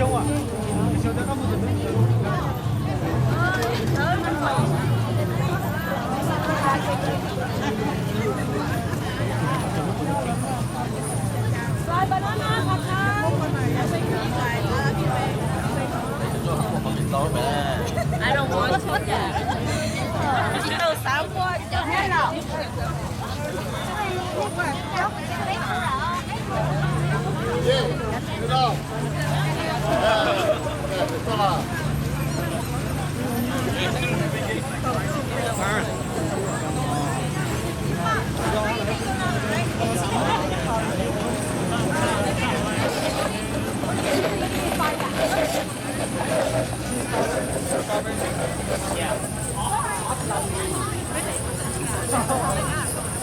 I don't want to. Chỉ đầu sáu qua cho hết rồi.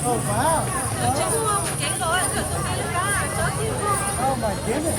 Oh, wow. Oh, my goodness.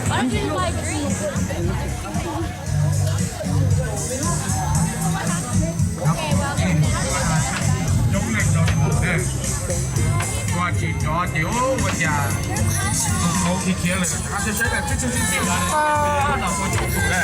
Why don't you buy drinks? Đúng này rồi nè qua chị cho tiểu và già không ý kiến là他是谁的这就是这个老婆主妇嘞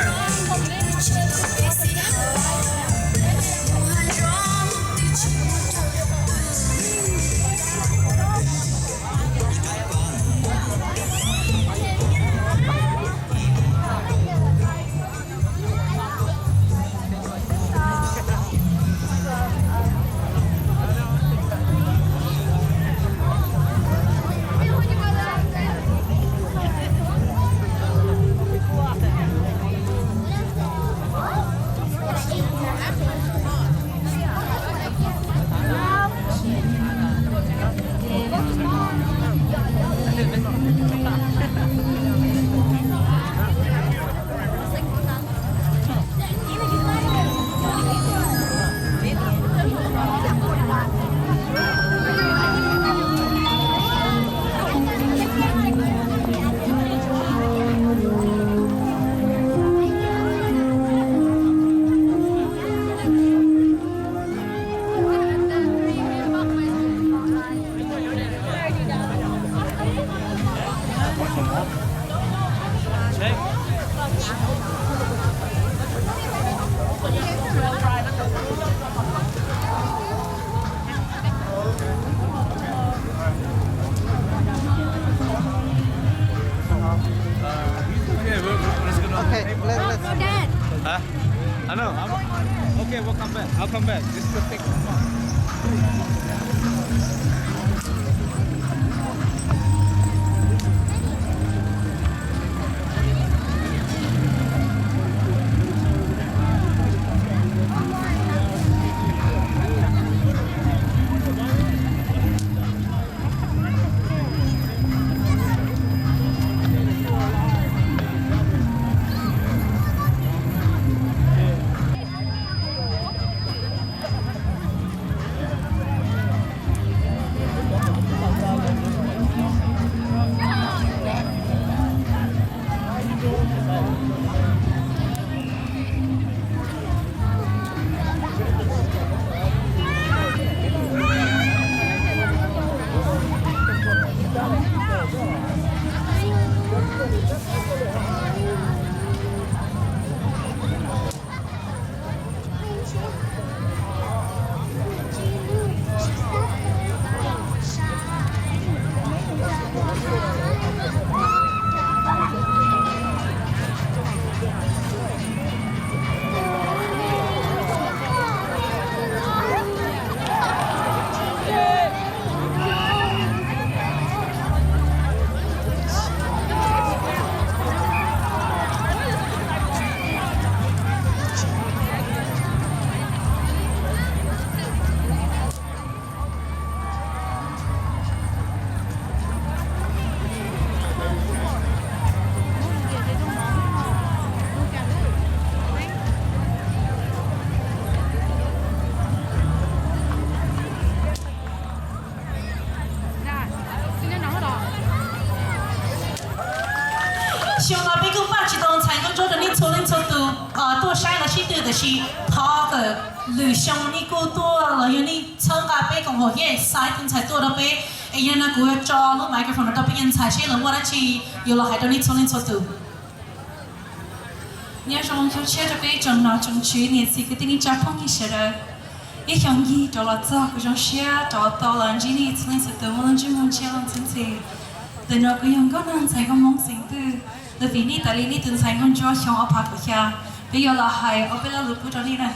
Huh? I know. Okay, we'll come back. I'll come back. This is the thing. 像那边个把这种菜个做的你做人做都多晒了些多的是他个旅行你个多了有你参加被讲好耶晒跟菜多的被哎呀那个叫了麦克风的被人菜些了我那去有了还到你做人做都。nhớ rằng cho chơi được cái trong nào trong chuyện này thì cái tiếng cha phong như thế đó, cái trong gì đó là cho cái trong xe đó tao làm gì này thì sẽ tự muốn chỉ muốn chơi làm gì từ nó cái trong có năng sai có mong sinh từ từ vì này tại này từ sai con cho trong ở park của cha bây giờ là hay ở bên là lúc đó này nè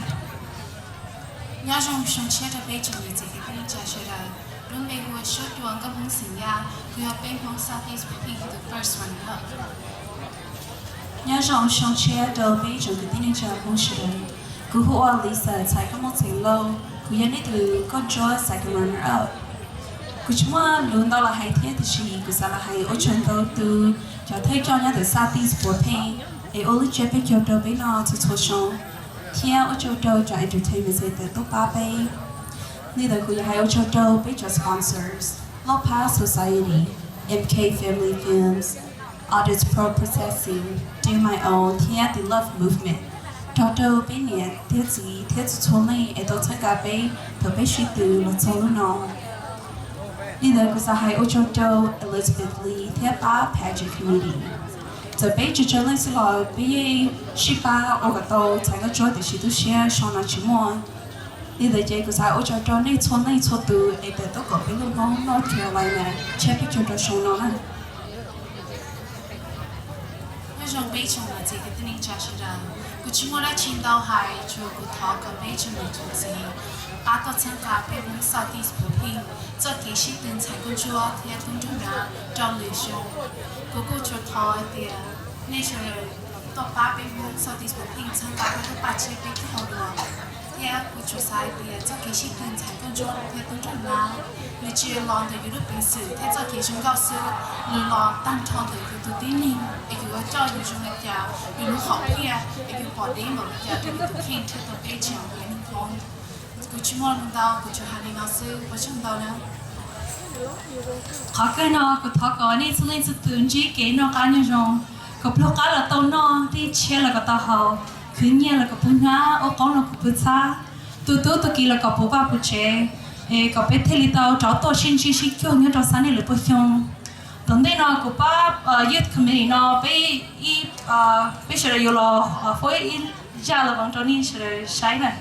nhớ rằng trong chơi được cái trong này thì cái tiếng cha chơi đó lúc bây giờ số tuần có mong sinh ya cứ ở bên phong Southeast Picking the first one up nhớ rằng trong trẻ đầu bây giờ cái tin cha không sửa cứ hoa Lisa chạy có một thời lâu cứ nhận từ con chó chạy cái màn out cứ chúng ta luôn đó là hay thế thì chỉ cứ sao là hay ở trên đầu từ cho thấy cho nhà từ Southeast Picking để ở lúc chơi bây giờ đầu bây nó từ chỗ xong theo ở chỗ đầu cho entertainment sẽ từ top ba bay nên là cứ hay ở chỗ đầu bây giờ sponsors Lopa Society MK Family Films Audits Pro Processing, Do My Own, Thea The Love Movement. Toto bên nhẹ, thiết gì, thiết số này, ở đó参加bên, thở bên suy từ một số lúc nào. Đi tới cái hai ô châu châu, Elizabeth Lee, thiết ba pageant committee. Giờ bên chủ trương lên sẽ là bên suy ba ô cái tàu,参加cho thì chỉ tu xe, sau này chỉ mua. Đi tới cái hai ô châu châu này số từ, ở đó có bên lúc đó North Carolina, check cái chỗ đó sau nó này. trong bây trong là gì cái tin cha sẽ ra, cứ chỉ muốn là chiến đấu hay cho cứ thọ cái bây trong là chuyện gì, bắt đầu参加bây vùng Southeast Picking, cho cái sĩ tình才工作，也当中啦，找旅行，嗰個做thọ啲啊，呢時到八bây vùng Southeast Picking參加嗰個8千比好多，也個做晒啲啊，就cái sĩ tình才工作，也當中啦。你只浪的有啲平時，睇咗其中教師，你浪單唱的佢讀啲年，亦叫個教育中嘅教，有啲學片，亦叫學啲冇教，對佢讀傾睇到幾長嘅呢講，佢全部諗到，佢做下啲老師，我想到啦。họ cái nó của họ có nên số lên số tưởng chỉ cái nó cá nhân rồi, có lúc cá là tao nó đi chơi là có tao hậu, cứ nghe là có bún ngá, ô con là có bún sa, tụi kia là có bún ba bún chè. Có biết thế li tao cháu tôi xin chỉ kêu nhớ cháu sáng nay là bao nhiêu tuần đây nó của ba youth committee nó bây giờ là yêu lo phối ra là bằng cháu nên sẽ sai này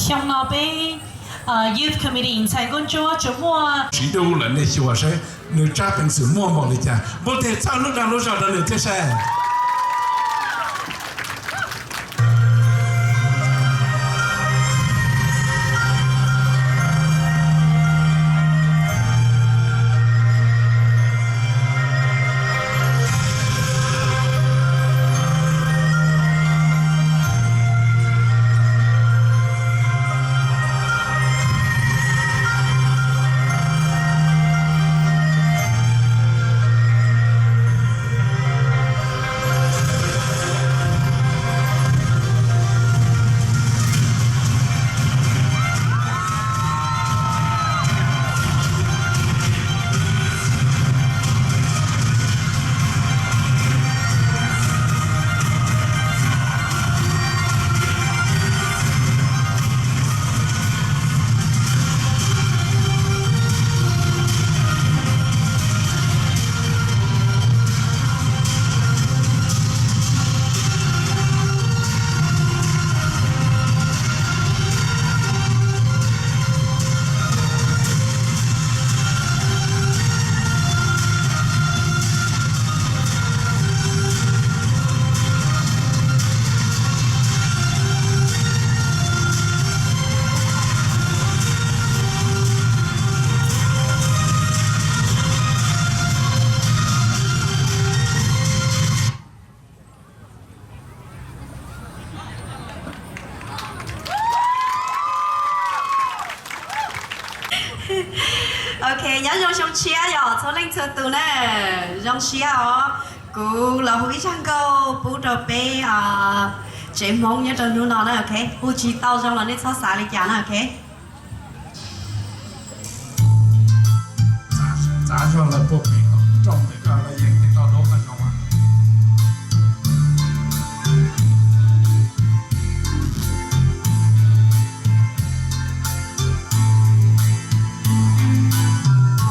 向那边youth committee 才工作周末。许多人呢说是你这平时默默的讲，不得走路上路上的人这些。OK， nhớ dùng sông chia rồi, số linh thừa tù nè, dùng chia rồi, cú là hú cái câu, bố đồ bê chế mong nhớ trong nó nè, OK, hú chỉ tao trong là nít sao xả đi chả nè, OK. 砸上了不平衡，撞的个了眼睛到都很重啊。Oh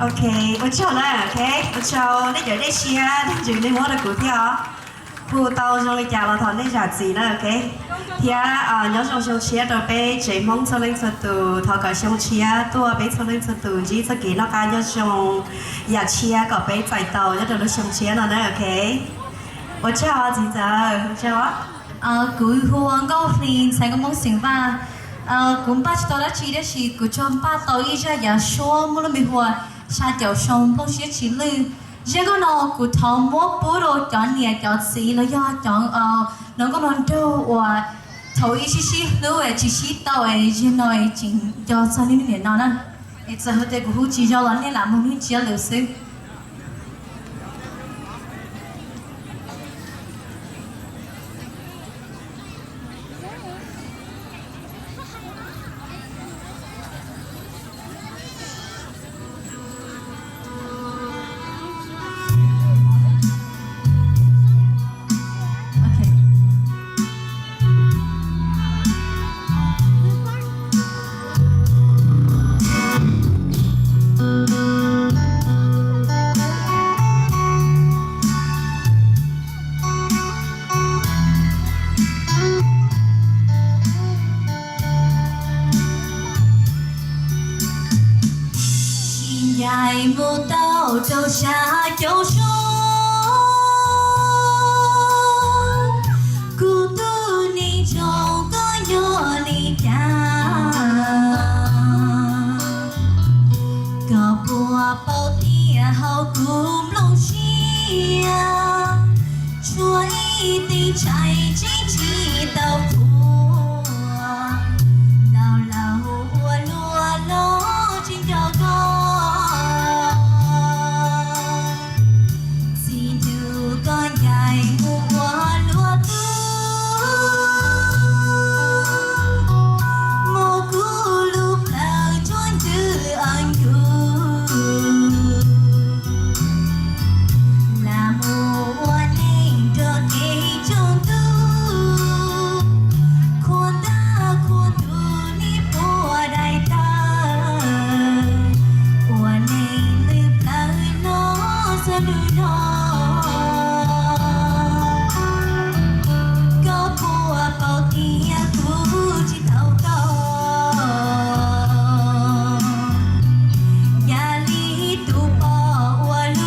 OK， 我叫啦 OK， 我叫你就你先，你就你摸的股票，葡萄种的家老头你就知啦 OK。thì nhớ trong sông chia đầu bé chạy mong cho lên cho tù thọ cả sông chia tua bé cho lên cho tù chỉ cho kỹ nó cả nhớ trong nhà chia có bé chạy tàu nhớ đầu sông chia nó nữa ok 我叫几则叫古黄高飞才个梦醒吧古巴去到了去的是古装巴到一家也说木了没话下掉上梦些起路这个呢古头摸不到讲你讲死了要讲能够能到我 头一些些路诶，只是到诶，只内真叫做你年老呢，一直好在古户只叫人你南门你只要留守。爱不到走下就说，孤独你中个有你家，个波包地好古龙西呀，说一定拆进几道坡。 Hãy subscribe cho kênh Ghiền Mì Gõ để không bỏ lỡ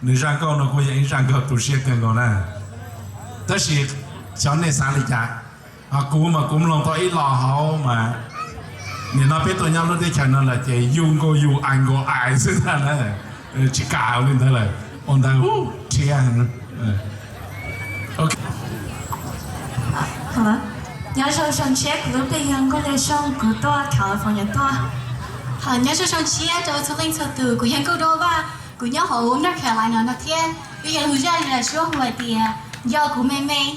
nữ răng câu nó cũng vậy răng câu tụ xe cần còn nè tất nhiên chọn này sáng lịch chả cú mà cũng lòng tôi ít lo hậu mà nên nó biết tôi nhau nó đi chơi nó là chỉ dùng cô dùng anh cô ai xứ ra nè chỉ cào lên thế là ông ta chia ok 好了，要是上车，可能被阳光来上古多，卡了房也多。好，要是上车，就从另侧từ của阳光多吧，của nhau họ uống nó khỏe lại nó thiên, bây giờ hướng ra là số người tiền, do của mẹ mẹ.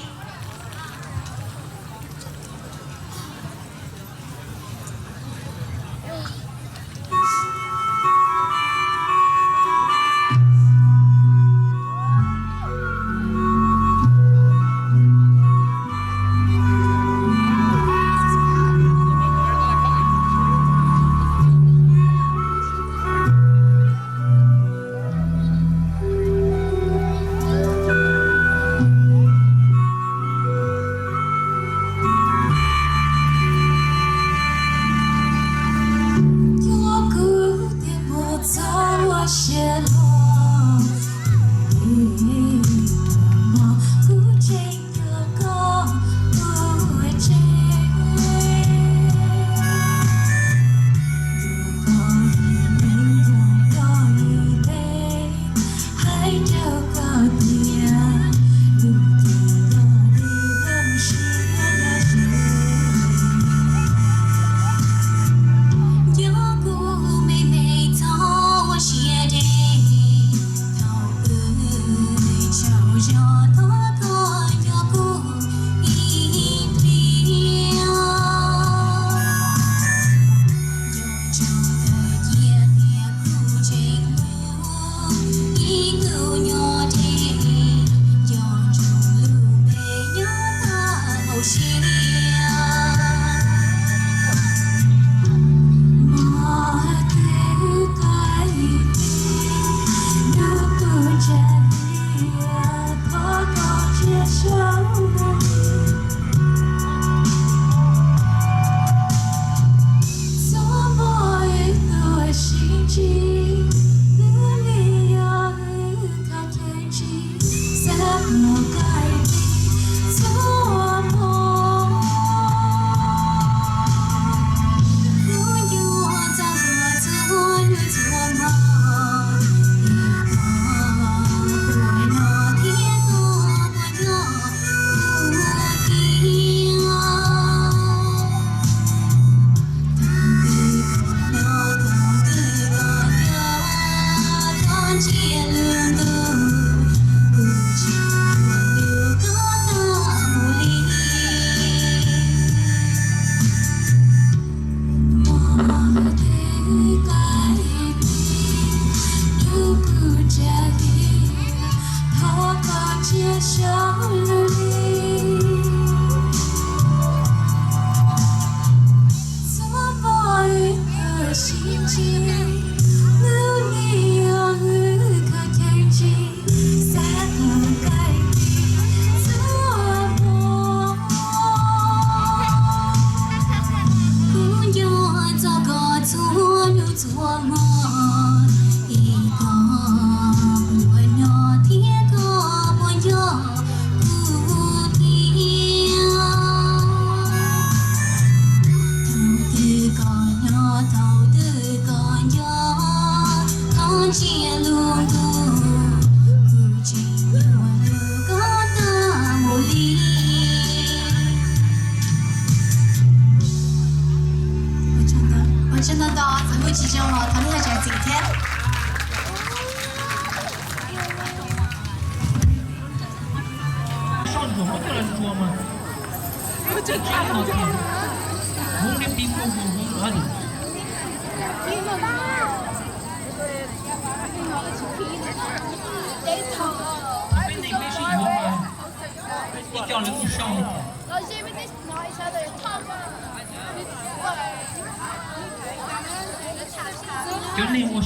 Cho nên một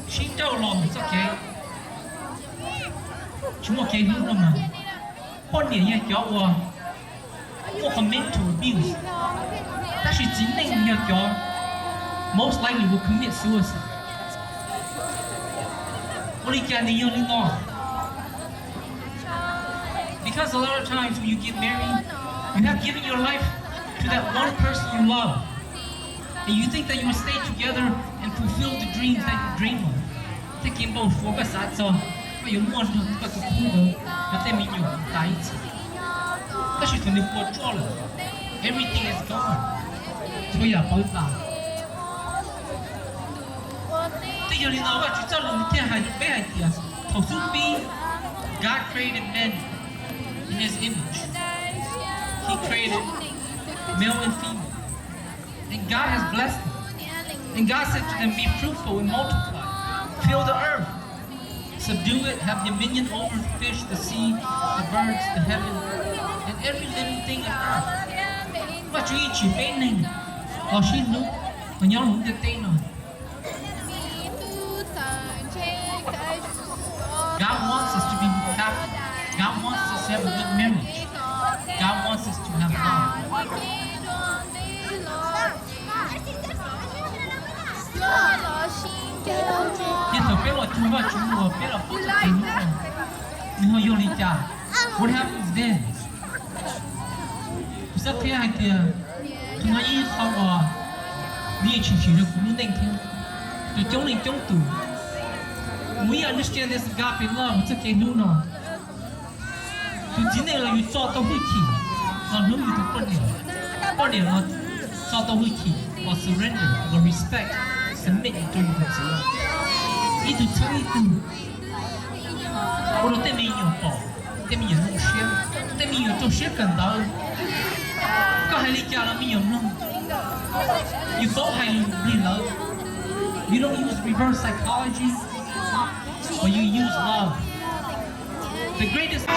xin đâu lòng cho cái chúng một cái hướng đâu mà quan điểm như cho我很 mental abuse 但是真正要叫 most likely will commit suicide Because a lot of times when you get married, you have given your life to that one person you love. And you think that you will stay together and fulfill the dreams that you dream of. Thế kiếm bầu phố và sát cho, và dùng muôn được các cuộc khu đó, và tên mình dùng tại chỉ. Các sự thuần được của cho là, everything is gone. Thôi là bối vào. Thế giờ đi nói và chúng ta là thiên hành bé hành tiền. Thổ xuất bi, God created men in His image. He created male and female. And God has blessed them. And God said to them, be fruitful and multiply. Fill the earth. Subdue it, have dominion over the fish, the sea, the birds, the heaven, and every living thing on earth. Và chú ý chỉ bên này, họ xin lúc, và nhau lúc được tên rồi. God wants us to be happy. God wants us to have a good marriage. God wants us to have love. Nhưng thực biết là chúng và biết là không thể tình nữa. Nhưng họ yêu lý trả. What happens then? Rất thế hay thì chúng nói ý không à vì chỉ được cũng nên thêm. Rồi chống lên chống tù. We understand this agape love, it's okay no no. Chúng chính này là you cho tao huy khí. Còn nếu you được quan điểm là cho tao huy khí, or surrender, or respect. Submit cho những thực sự itu chơi itu kalau tem mình nhiều bỏ tem mình nhiều share tem mình nhiều cho share cần đó có hai lý do là mình nhiều không you both hay lý love you don't use reverse psychology but you use love the greatest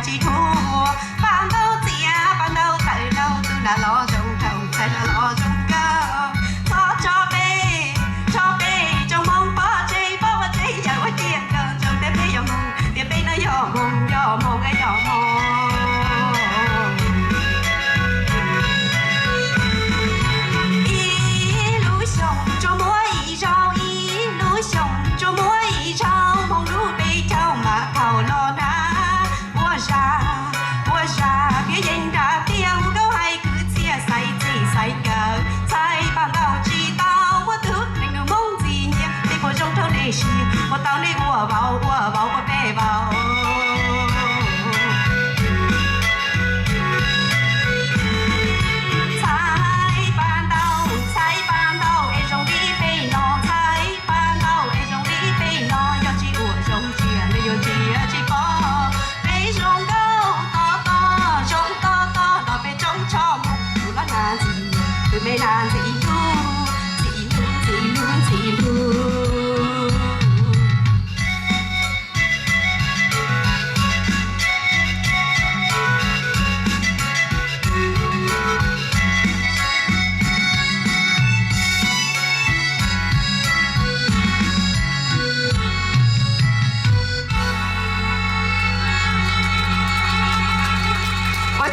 chỉ thua ban đầu chia ban đầu tại đâu tôi đã lo trong đầu phải là lo trong cơ cho bé trong mong bỏ chơi giờ quá tiền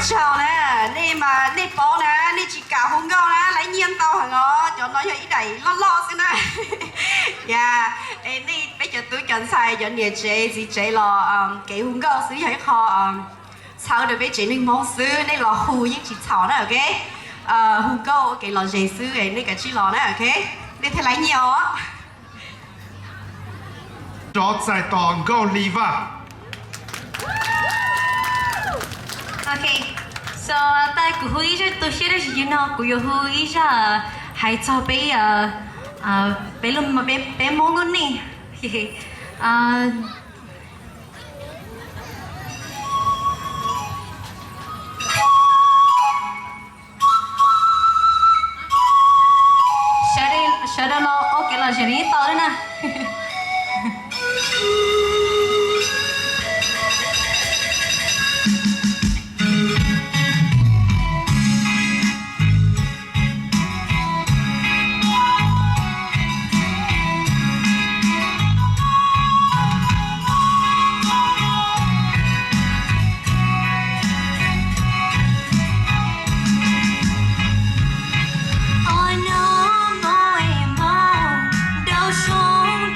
chào nè nè mà nè bó nè nè chỉ cả hùng gạo nè lấy nhiên tao hả ngó cho nó thấy đầy lo xin nè dạ nè bây giờ tôi cần xài cho nhiều chế gì chế là cái hùng gạo xứ hay kho sau được bây chế nên món xứ nè là hù những chỉ chảo nè ok hùng gạo cái là chế xứ cái nè cái chỉ lò nè ok nè thấy lấy nhiều á cho tại toàn go liva. Okay, so tại cụ huy cho tôi sẽ được you know cụ huy cho hãy cho bé luôn mà bé mong luôn nè sẽ đây lo ok là sẽ đi tới nè Ôi nó môi màu đâu xuống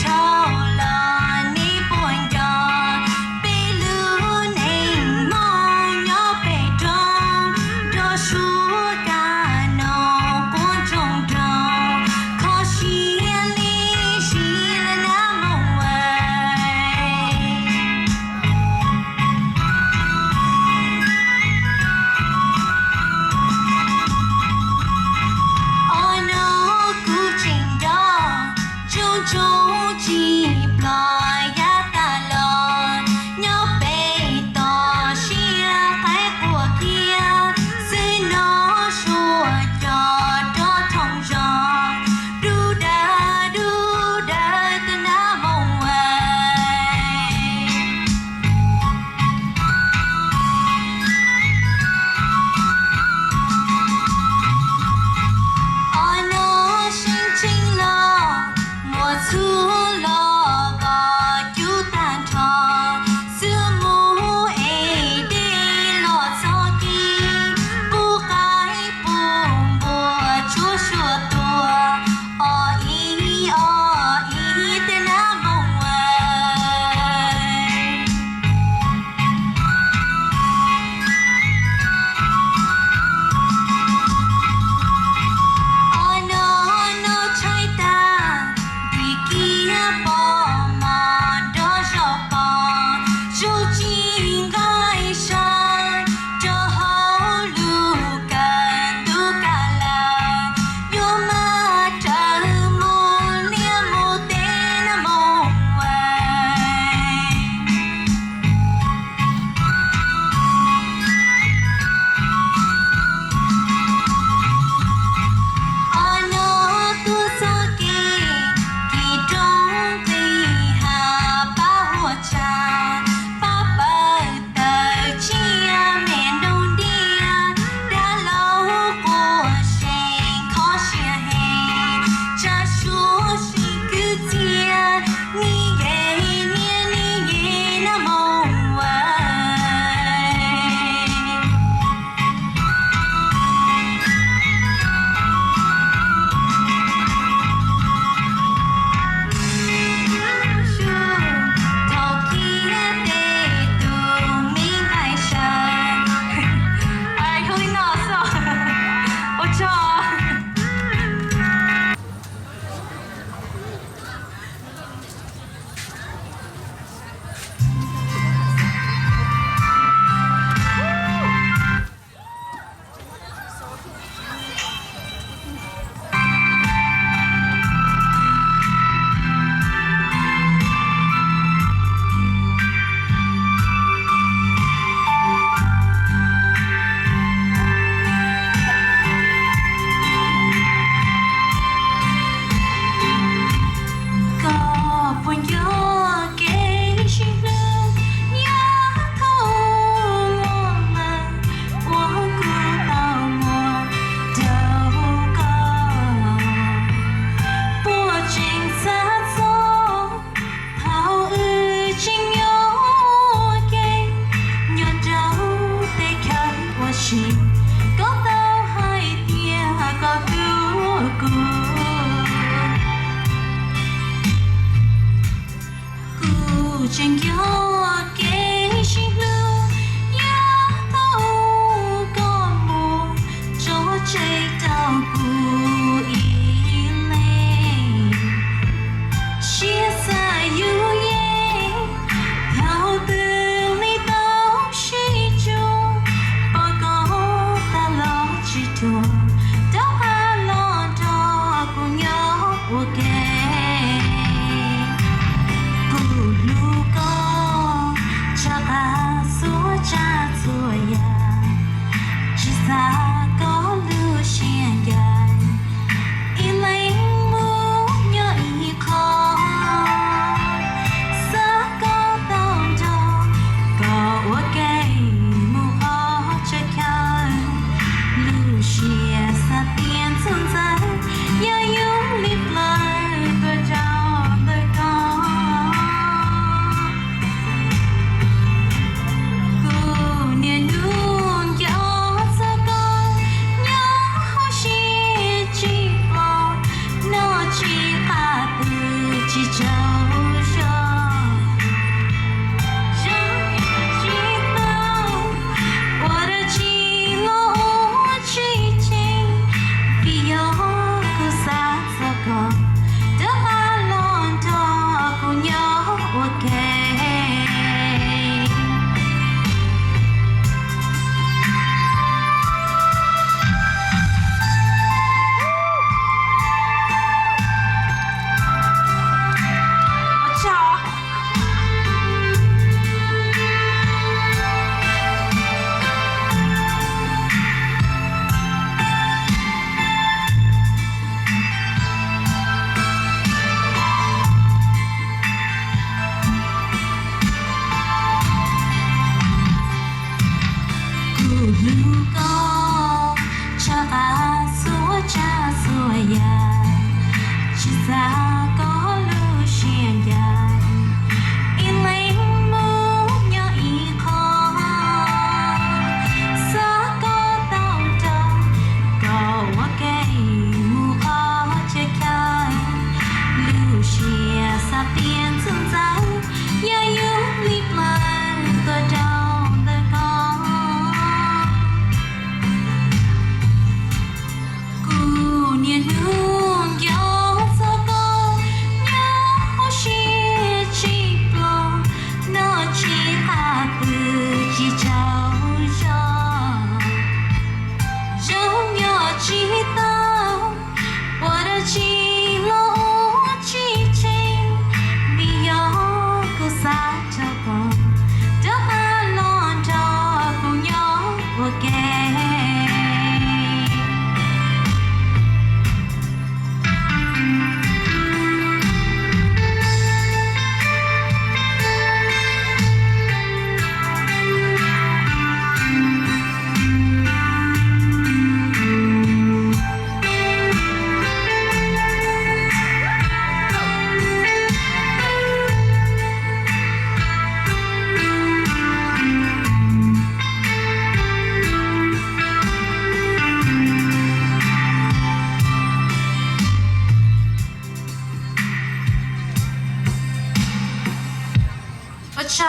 少。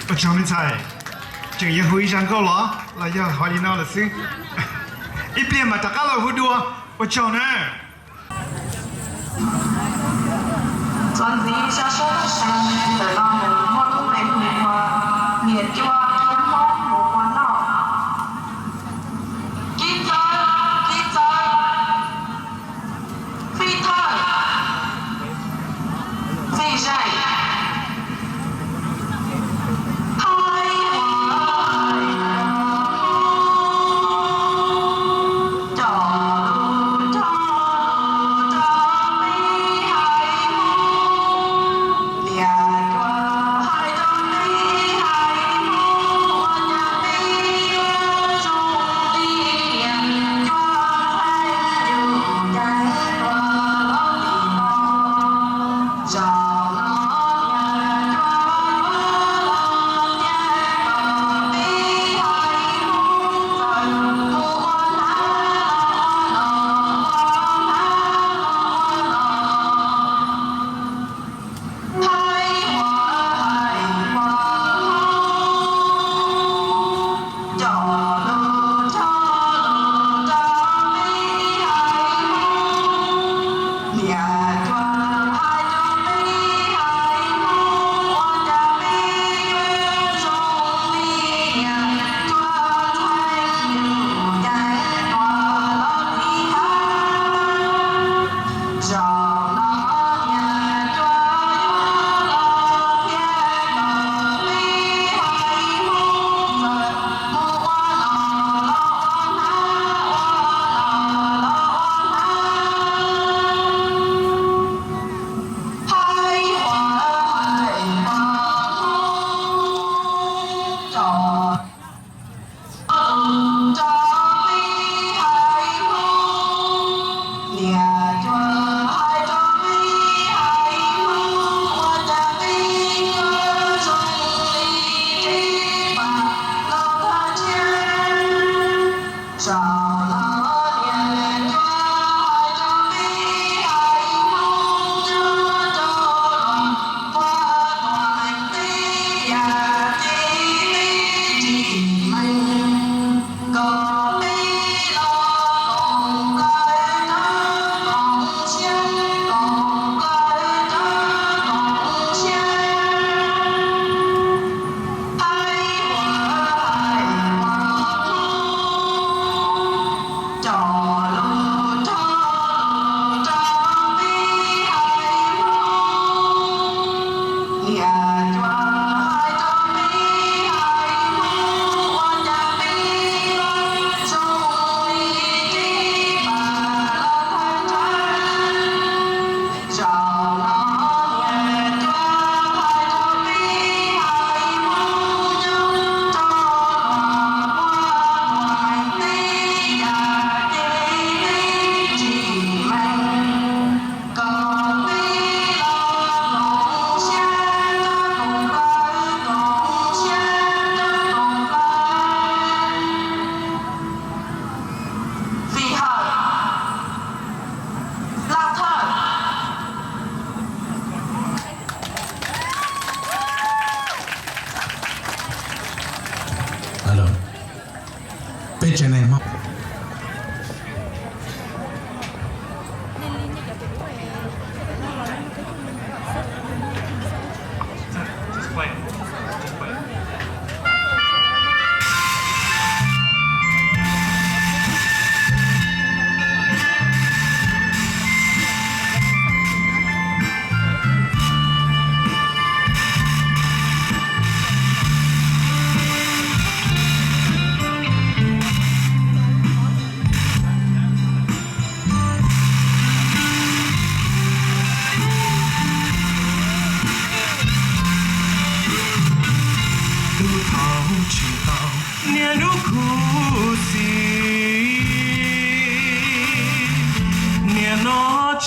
我叫你猜，这个会上够了，来要好你闹了事。一边嘛，大家老糊涂，我叫呢。专辑下手上的那人，我都没会话，面就天荒无关了。记载，非太，非谁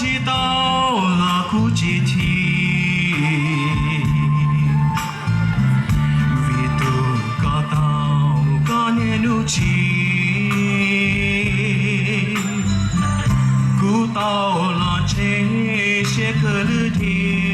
？chỉ đau là cú chỉ thi vì tu có tao có nhẹ nu chi cú tao là chế sẽ cơ lư thi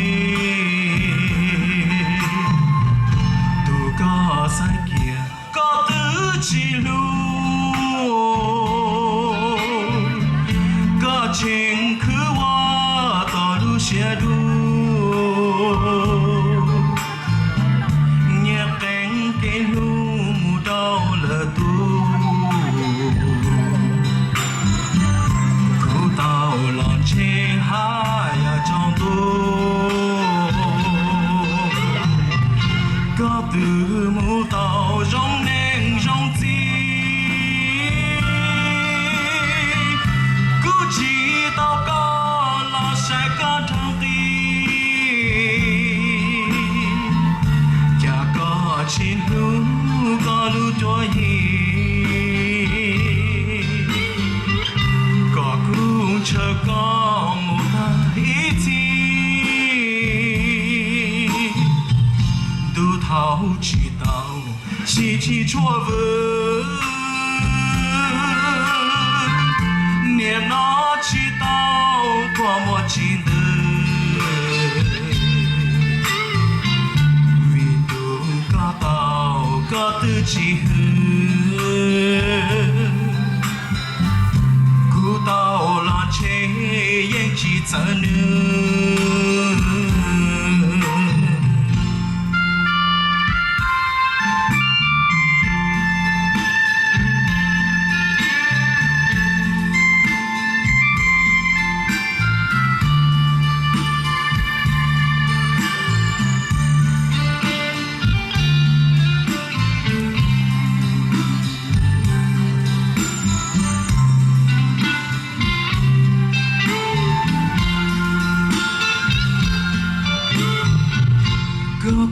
知道是起错误，你哪知道多么值得？vì tu có tao có tư chỉ cú tao là chế yên chỉ chân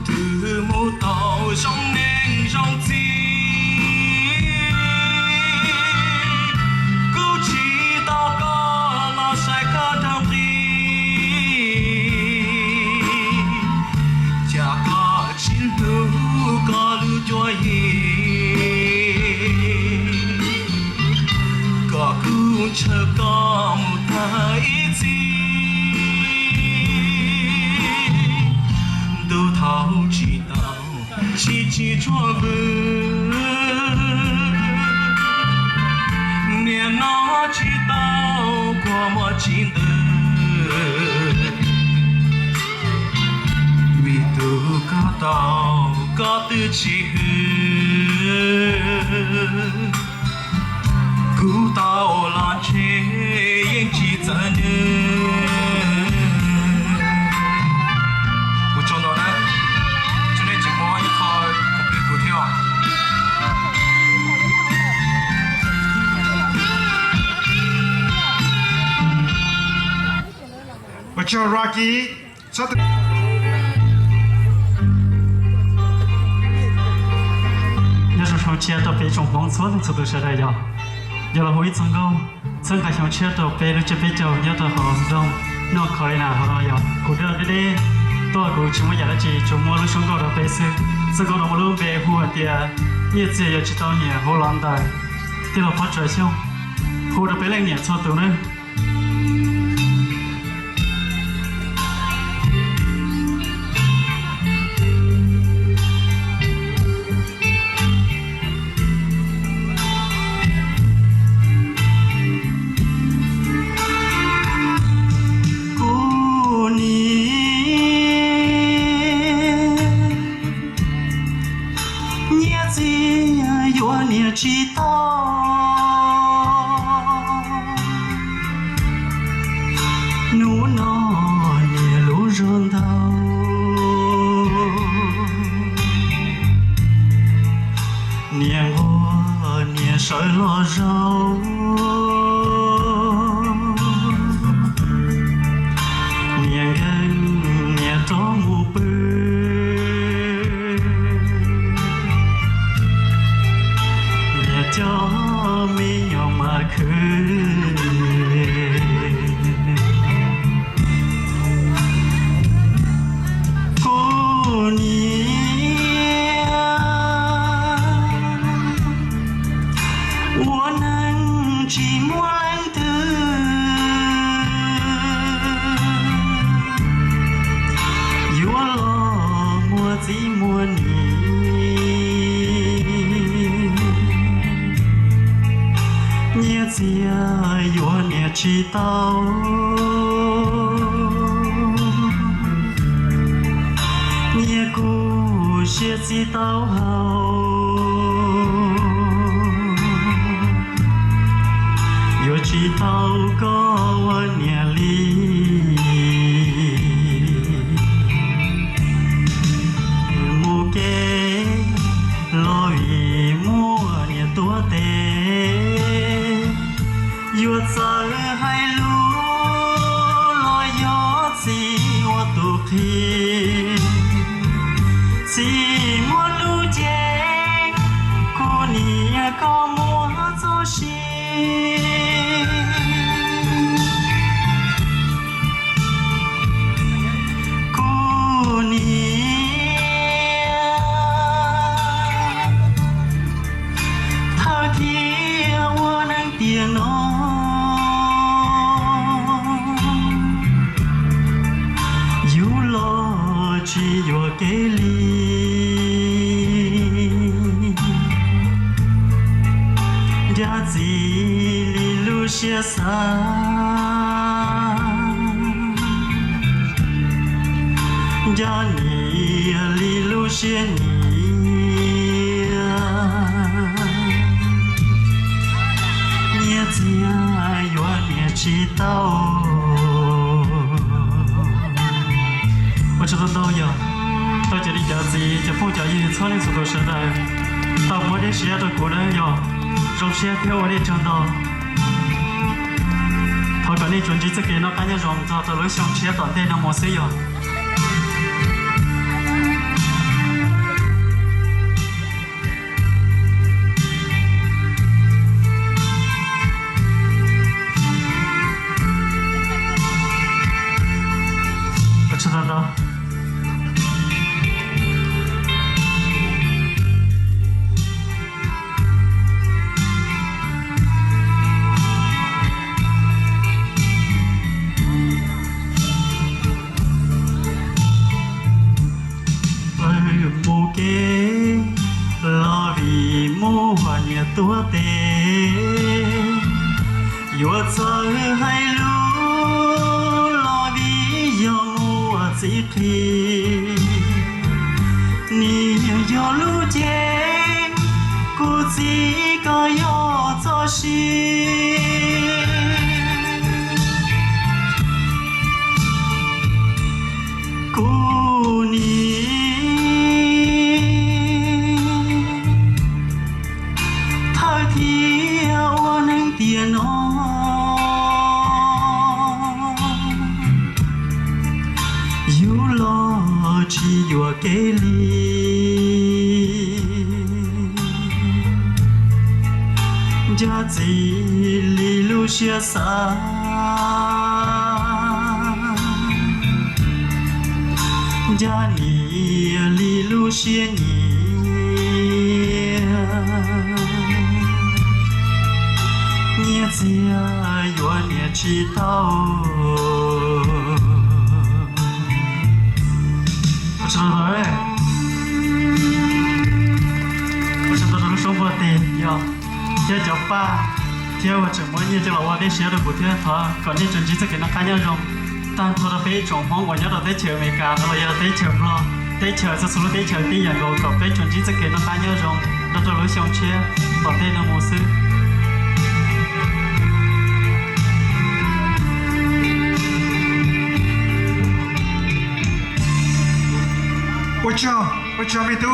từ mô tàu trong nền trong chi cứ chỉ tao có là sai có trong đi chả có chiến đấu có lưu cho có cứ chờ có một thời gì đâu thấu chỉ tao chỉ cho vơi niềm nó chỉ tao qua một chín đời vì tu có tao có tư chỉ cứu tao là chế yên chỉ dẫn cho Rocky sao tự nhớ trong chia tập về trong bóng xuống sự tự sẽ đây giờ giờ là hồi xong câu xong cả trong chia tập về lúc chia về châu nhớ tập họ đông nó khỏi nào họ nói giờ cũng được đi tôi cũng chỉ muốn giải chỉ chúng mua lúc xong câu tập về sự xong câu tập lúc về hùa thì như thế giờ chỉ tao nhẹ hồ lan đại thì là phát triển xong hùa tập về lên nhẹ cho tụi nó chỉ tao nụ nó nhẹ lũ rôn thâu nhẹ ngô nhẹ sợi lo rau nhẹ gần nhẹ tró mù bơ cho mi nhỏ mà khơi cô nia muốn anh chỉ muốn anh thứ yêu lo mua gì mua nhỉ nhớ chia yêu nhớ chỉ tao nhớ cô sẽ chỉ tao hao yêu chỉ tao có nhớ lý mua cái lối mua nhớ tua tê yêu giờ hai lũ lo gió gì hoa tụ khi chỉ muốn lũ chén cô nia có muốn cho xin cô nia chỉ vừa cái ly giá gì li lu xia xa giá ni li lu xia ni nhớ chia yo nhớ chỉ tao我知道都有，到这里家子就放假一操练速度时代，到我的时间都过来了，从些票我的讲到，他讲你准备这个那感觉让他到了上车到底那么需要。我知道的。lo vì mua hoa nhà tua tê yo cho hai lu lo vì yo mua chỉ khi ni yo lu chê cô chỉ có yo cho xí cô ni tiền nó yêu lo chỉ yêu cái ly giá trị li lu xia xa giá ni li lu xia ni nhớ chia yo nhớ chỉ tao sao rồi sao đó sống vô tiền yo theo chọc ba theo chừng mỗi như cho là qua cái xe được của theo thọ còn như chuẩn chỉ sẽ cái nó cá nhân rồi tan thua là phải trồng phong và nhớ là tới chiều mày cả rồi giờ tới chiều lo tới chiều sẽ xuống tới chiều tí nhà rồi còn phải chuẩn chỉ sẽ cái nó cá nhân rồi đó là lối sống chia còn tên là một sự我叫没都，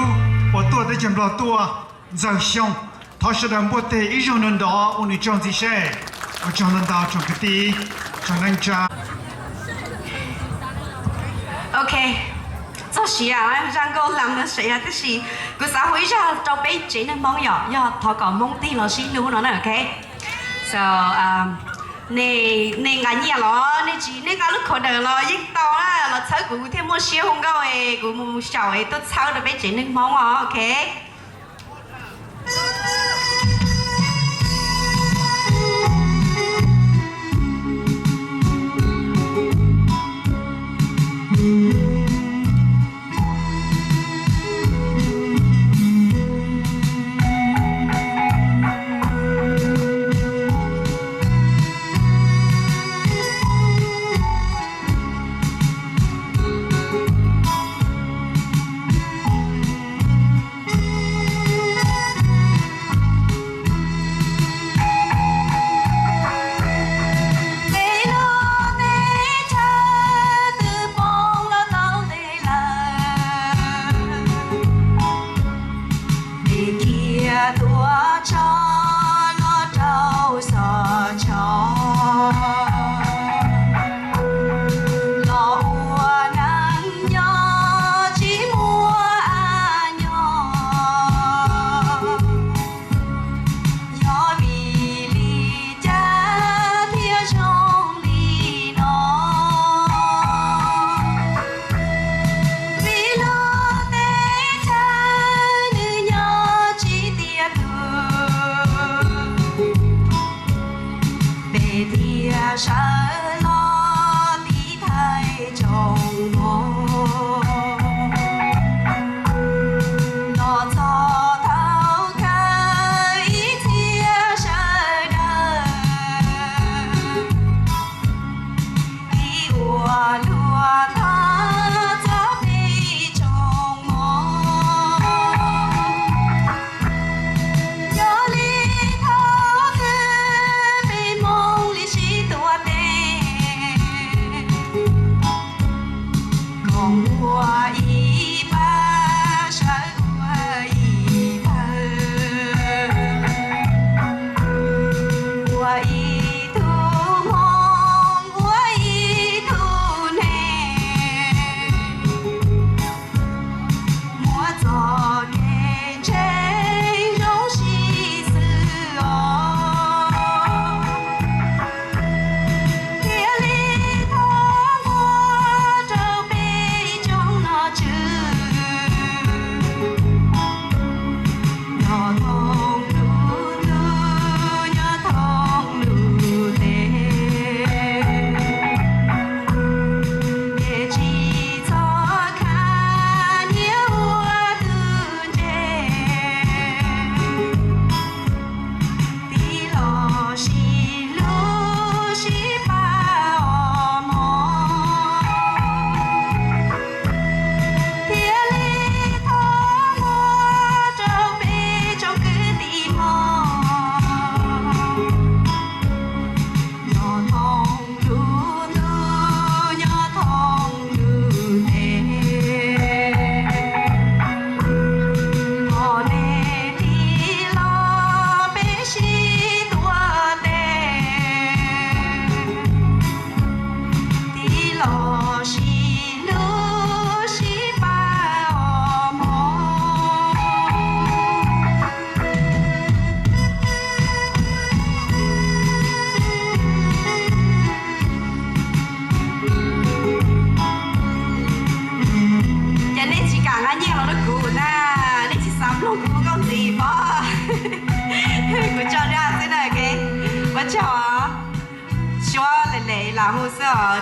我多的见不了多，早上他是人不得一种人道，我你讲这些，我讲人道讲个地，讲人家。OK， 做事啊，让我諗嘅事啊，就是個社會上就俾錢嘅網友，要他講蒙地老師努了呢 ，OK，so nè ngã nhẹ lo nè chỉ nè ngã lúc khó đời lo ít to á là chơi cũng thêm một siêu không cao ấy cũng một sào ấy tốt sao được bé chỉ nè mong à ok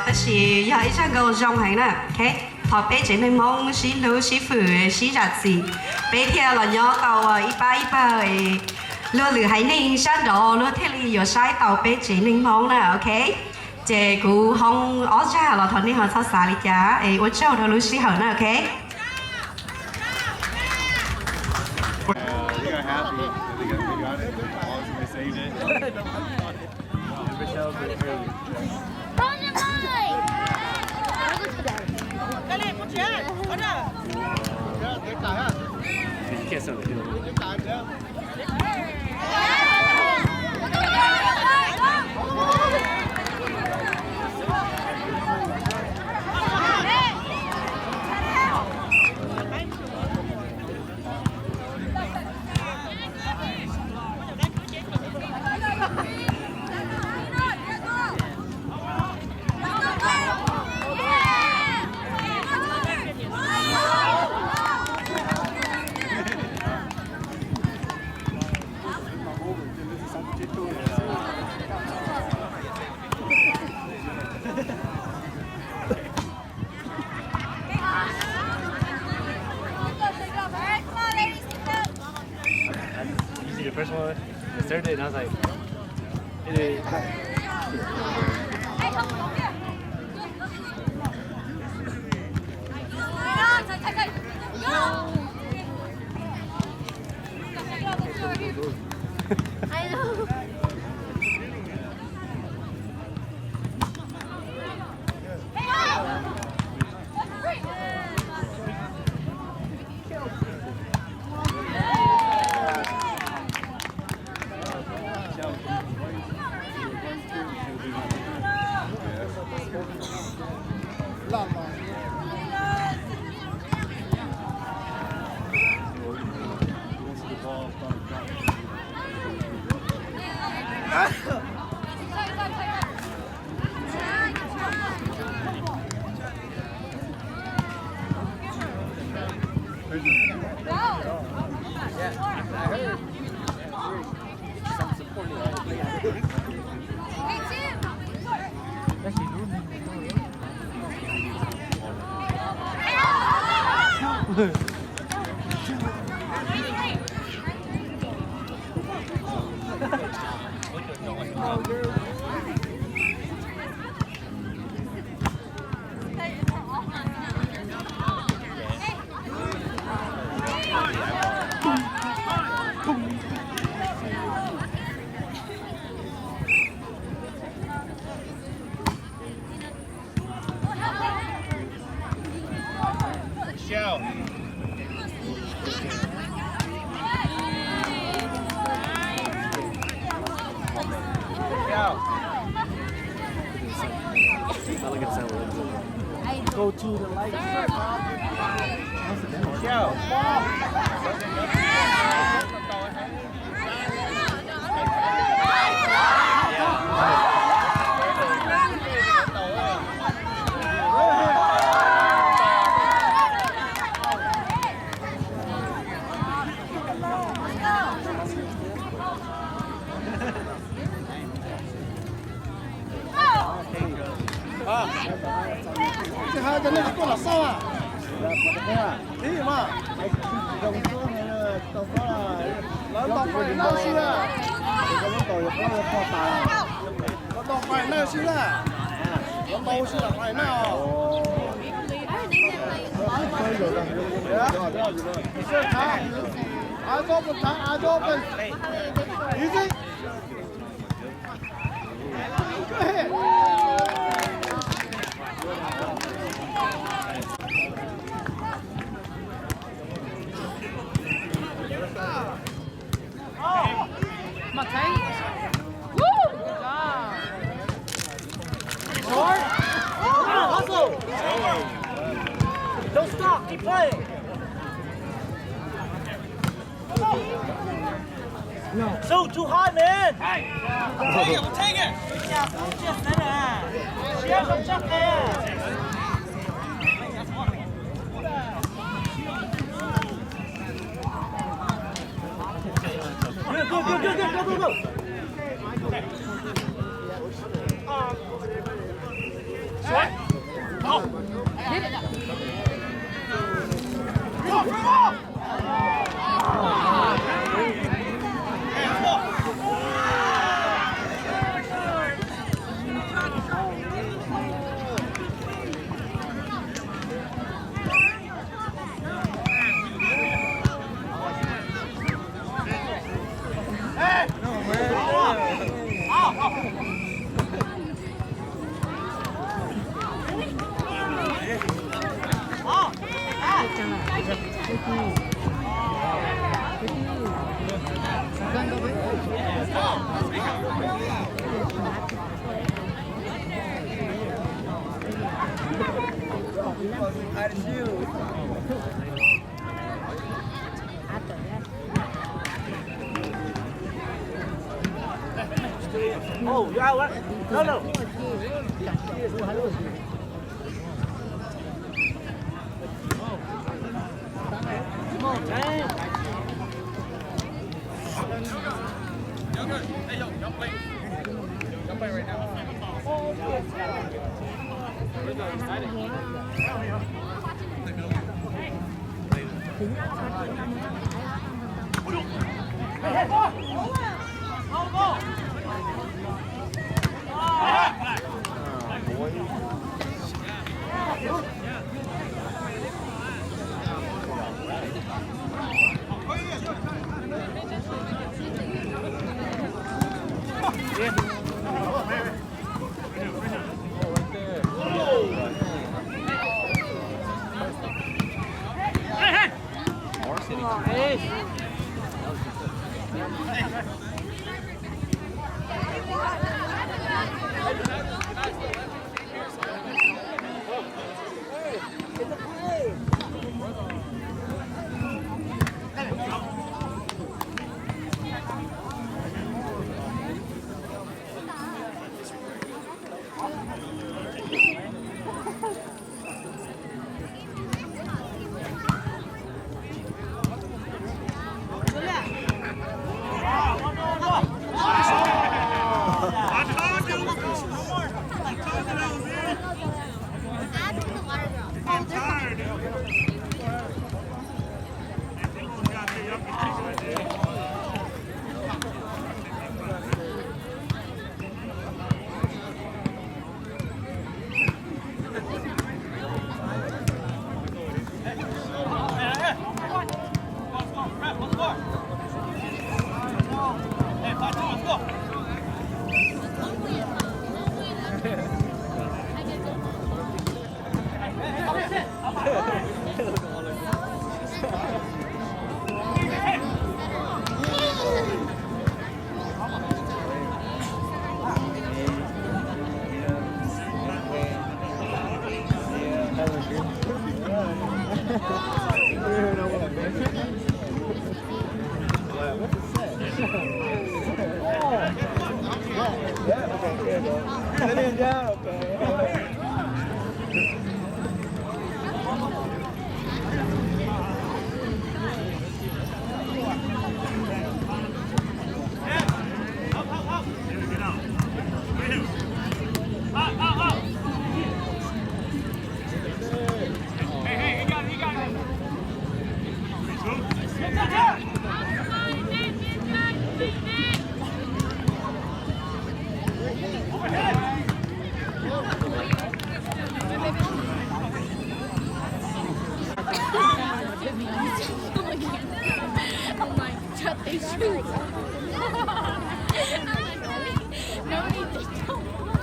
tất sĩ hãy cho câu dòng hành nè, ok? Thọ bé chỉ nên mong sĩ lưu sĩ phụ sĩ giặt gì, bé theo là nhớ tàu ipa lừa lừa hãy nên sát đồ lừa theo lý do sai tàu bé chỉ nên mong nè, ok? Chị cũng không ở cha là thằng này họ sao xả đi chả, ở châu đó lưu sĩ hở nè, ok? First one, I started it and I was like, it I know. Show. Go to the light. Chứ hai cái này có là sao à? Thế mà đồng số này là tổng có là tổng phải nào xí là có tổ có kho tài có tổng phải nào xí là có tổ xí là phải nào Sơ khá ai cho một tháng ai cho một ý gì Come on, Tank. Woo! Good job. Short. Hustle. Don't stop. Keep playing. No. So too high, man. Hey. We'll take it. We'll take it. Just that. Share some chuck there. Go, go, go, go, go, go, go. Short. Oh. Hit it. Go, go. Oh, you're out. No, no. Come on, man. Hey, y'all play. Y'all play right now. Hey, go! Go, go!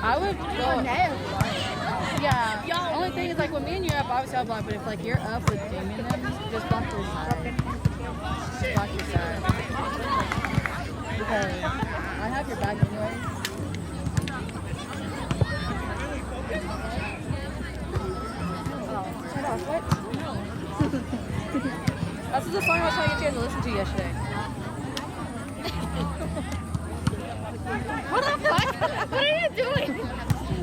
I would go. Yeah. Only thing is like when me and you up, obviously I'll block, but if like you're up with Damien, then just block your side. Block your side. Because I have your back anyway. Oh, turn off. What? That's the song I was trying to get you to listen to yesterday. What the fuck? What are you doing?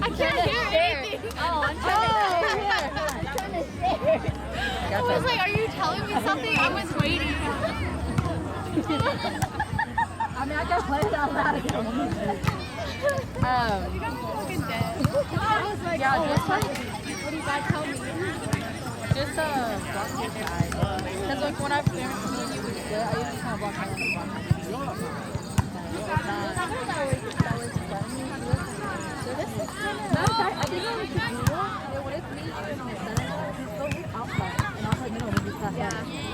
I can't hear anything. Oh, I'm trying to share. I was like, are you telling me something? I was waiting. I mean, I can play it out loud again. You guys are fucking dead. I was like, yeah, oh, just like, what do you guys tell me? just block your side. Because like when I parents me and you would split, I usually kind of block my own block.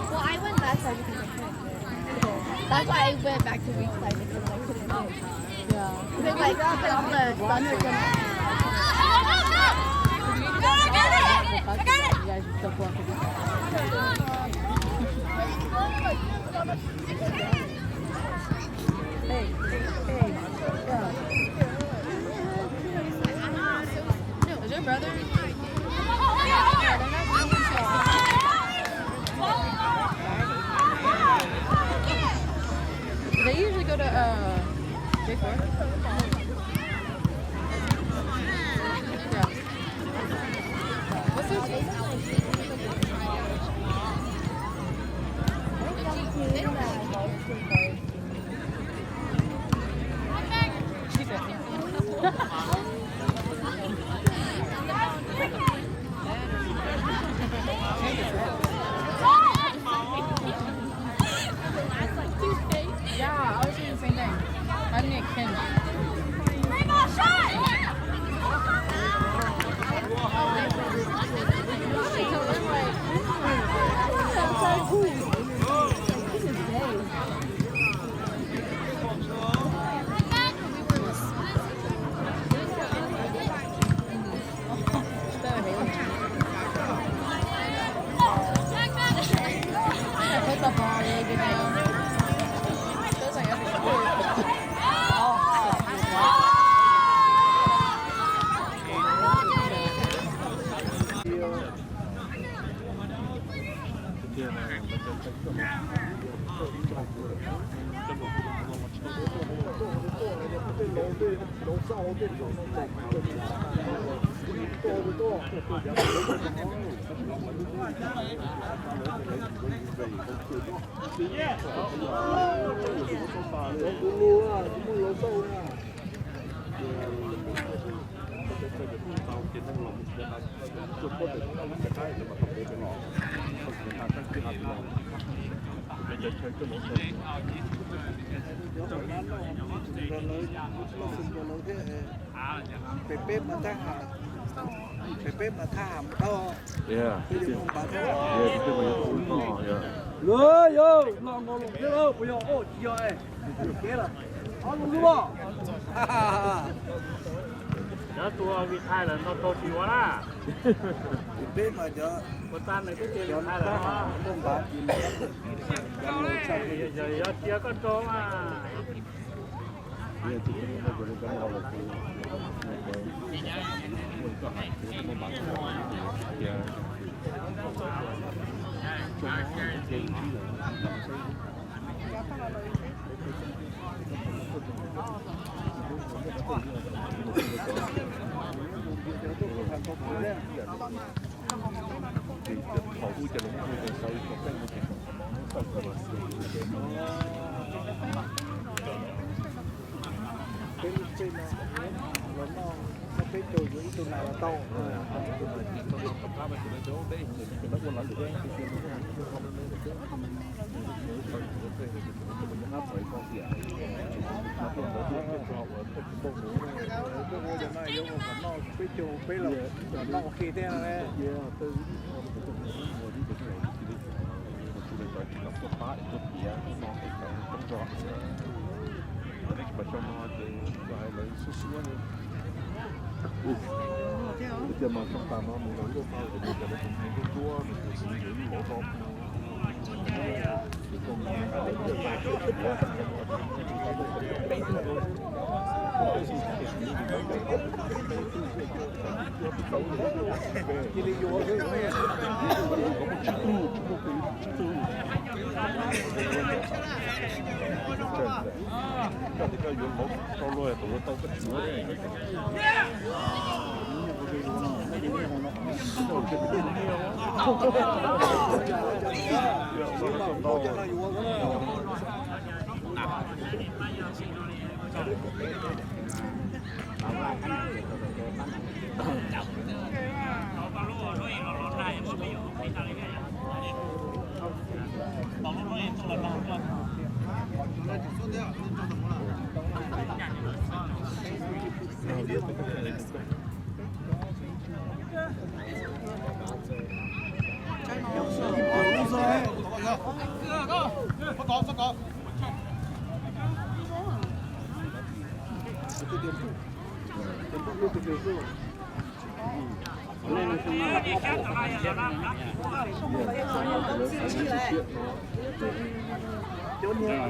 Well, I went that side because I couldn't. That's why I went back to weak side because I couldn't do it. Yeah. Because like all the thunder going Is your brother? They usually go to J4. Yeah. What's their team? Yeah, I was doing the same thing. I need Kim. Put the ball really good down. Feels like every Pepe mà ta hàm to. Yeah. Bây giờ không bán thế. Yeah, this is my phone. Yeah. Lừa yo, lo ngon luôn thế đâu, bây giờ ô chị ơi. Kế là. Ăn luôn đúng không? Đó tua vị Thái là nó to chịu quá. Pepe mà giờ. Một tan này cái tiền Thái là nó không bán gì nữa. Giờ chia con to mà. Yeah.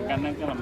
干那个了，